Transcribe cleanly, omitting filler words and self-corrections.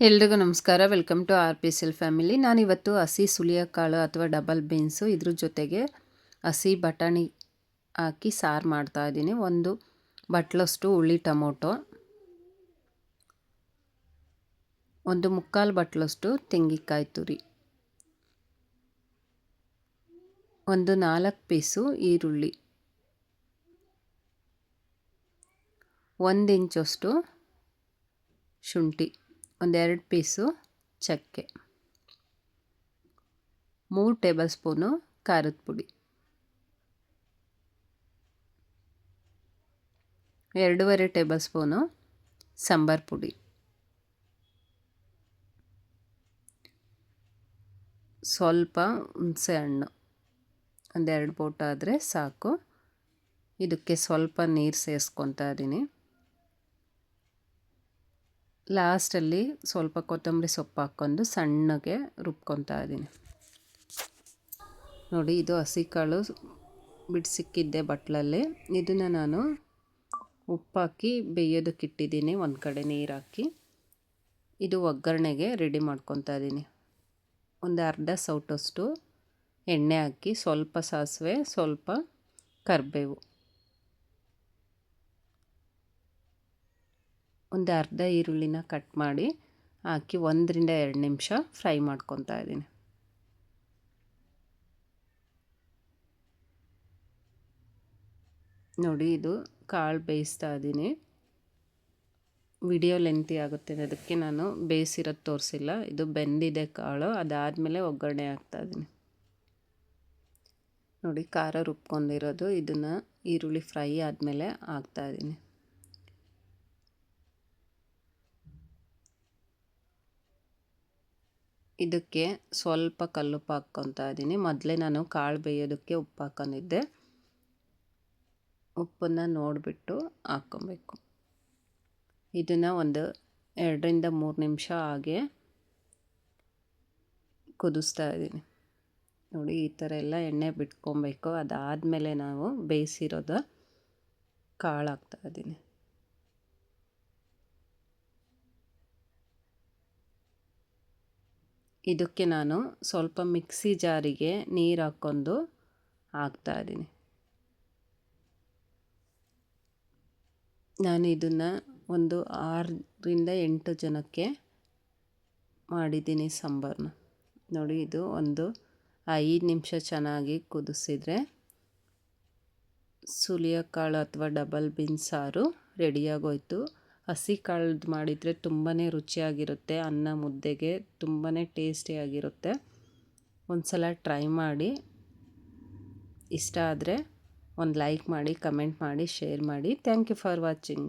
ಎಲ್ರಿಗೂ ನಮಸ್ಕಾರ. Welcome to R P L family. ನಾನಿವತ್ತು ಹಸಿ ಸುಳಿಯಕಾಳು ಅಥವಾ ಡಬಲ್ ಬೀನ್ಸು ಇದ್ರ ಜೊತೆಗೆ ಹಸಿ ಬಟಾಣಿ ಹಾಕಿ ಸಾರು ಮಾಡ್ತಾಯಿದ್ದೀನಿ. ಒಂದು ಬಟ್ಲಷ್ಟು ಹುಳಿ ಟೊಮೊಟೊ, ಒಂದು ಮುಕ್ಕಾಲು ಬಟ್ಲಷ್ಟು ತೆಂಗಿನಕಾಯಿ ತುರಿ, ಒಂದು 4 ಪೀಸು ಈರುಳ್ಳಿ, 1 ಇಂಚಷ್ಟು ಶುಂಠಿ, 2 ಪೀಸು ಚಕ್ಕೆ, 3 ಟೇಬಲ್ ಸ್ಪೂನು ಖಾರದ ಪುಡಿ, 2.5 ಟೇಬಲ್ ಸ್ಪೂನು ಸಾಂಬಾರು ಪುಡಿ, ಸ್ವಲ್ಪ ಹುಣಸೆ ಹಣ್ಣು, 2 ಬೋಟ ಆದರೆ ಸಾಕು. ಇದಕ್ಕೆ ಸ್ವಲ್ಪ ನೀರು ಸೇರಿಸ್ಕೊತಾ ಇದ್ದೀನಿ. ಲಾಸ್ಟಲ್ಲಿ ಸ್ವಲ್ಪ ಕೊತ್ತಂಬರಿ ಸೊಪ್ಪು ಹಾಕ್ಕೊಂಡು ಸಣ್ಣಗೆ ರುಬ್ಕೊತಾ ಇದ್ದೀನಿ. ನೋಡಿ, ಇದು ಹಸಿ ಕಾಳು ಬಿಡಿಸಿಕ್ಕಿದ್ದೆ ಬಟ್ಲಲ್ಲಿ. ಇದನ್ನು ನಾನು ಉಪ್ಪಾಕಿ ಬೇಯೋದಕ್ಕೆ ಇಟ್ಟಿದ್ದೀನಿ. ಒಂದು ಕಡೆ ನೀರು ಹಾಕಿ ಇದು ಒಗ್ಗರಣೆಗೆ ರೆಡಿ ಮಾಡ್ಕೊತಾ ಇದ್ದೀನಿ. ಒಂದು ಅರ್ಧ ಸೌಟಷ್ಟು ಎಣ್ಣೆ ಹಾಕಿ, ಸ್ವಲ್ಪ ಸಾಸಿವೆ, ಸ್ವಲ್ಪ ಕರಿಬೇವು, ಒಂದು ಅರ್ಧ ಈರುಳ್ಳಿನ ಕಟ್ ಮಾಡಿ ಹಾಕಿ 1 ರಿಂದ 2 ನಿಮಿಷ ಫ್ರೈ ಮಾಡ್ಕೊತಾ ಇದ್ದೀನಿ. ನೋಡಿ, ಇದು ಕಾಳು ಬೇಯಿಸ್ತಾ ಇದ್ದೀನಿ. ವಿಡಿಯೋ ಲೆಂತಿ ಆಗುತ್ತೆ, ಅದಕ್ಕೆ ನಾನು ಬೇಯಿಸಿರೋದು ತೋರಿಸಿಲ್ಲ. ಇದು ಬೆಂದಿದೆ ಕಾಳು. ಅದಾದಮೇಲೆ ಒಗ್ಗರಣೆ ಹಾಕ್ತಾಯಿದ್ದೀನಿ. ನೋಡಿ, ಖಾರ ರುಬ್ಕೊಂಡಿರೋದು ಇದನ್ನು ಈರುಳ್ಳಿ ಫ್ರೈ ಆದಮೇಲೆ ಹಾಕ್ತಾಯಿದ್ದೀನಿ. ಇದಕ್ಕೆ ಸ್ವಲ್ಪ ಕಲ್ಲುಪ್ಪು ಹಾಕ್ಕೊತಾ ಇದ್ದೀನಿ. ಮೊದಲೇ ನಾನು ಕಾಳು ಬೇಯೋದಕ್ಕೆ ಉಪ್ಪು ಹಾಕೊಂಡಿದ್ದೆ. ಉಪ್ಪನ್ನು ನೋಡಿಬಿಟ್ಟು ಹಾಕ್ಕೊಬೇಕು. ಇದನ್ನು ಒಂದು 2 ರಿಂದ 3 ನಿಮಿಷ ಹಾಗೆ ಕುದಿಸ್ತಾ ಇದ್ದೀನಿ. ನೋಡಿ, ಈ ಥರ ಎಲ್ಲ ಎಣ್ಣೆ ಬಿಟ್ಕೊಬೇಕು. ಅದಾದಮೇಲೆ ನಾವು ಬೇಯಿಸಿರೋದು ಕಾಳು ಹಾಕ್ತಾಯಿದ್ದೀನಿ. ಇದಕ್ಕೆ ನಾನು ಸ್ವಲ್ಪ ಮಿಕ್ಸಿ ಜಾರಿಗೆ ನೀರು ಹಾಕ್ಕೊಂಡು ಹಾಕ್ತಾಯಿದ್ದೀನಿ. ನಾನು ಇದನ್ನು ಒಂದು 6 ರಿಂದ 8 ಜನಕ್ಕೆ ಮಾಡಿದ್ದೀನಿ ಸಾಂಬಾರನ್ನ. ನೋಡಿ, ಇದು ಒಂದು 5 ನಿಮಿಷ ಚೆನ್ನಾಗಿ ಕುದಿಸಿದ್ರೆ ಸುಳಿಯಕಾಳು ಅಥವಾ ಡಬಲ್ ಬೀನ್ಸ್ ಸಾರು ರೆಡಿಯಾಗೋಯ್ತು. ಹಸಿ ಕಾಳ್ದು ಮಾಡಿದರೆ ತುಂಬಾ ರುಚಿಯಾಗಿರುತ್ತೆ. ಅನ್ನ ಮುದ್ದೆಗೆ ತುಂಬಾ ಟೇಸ್ಟಿಯಾಗಿರುತ್ತೆ. ಒಂದು ಸಲ ಟ್ರೈ ಮಾಡಿ. ಇಷ್ಟ ಆದರೆ ಒಂದು ಲೈಕ್ ಮಾಡಿ, ಕಮೆಂಟ್ ಮಾಡಿ, ಶೇರ್ ಮಾಡಿ. Thank you for watching.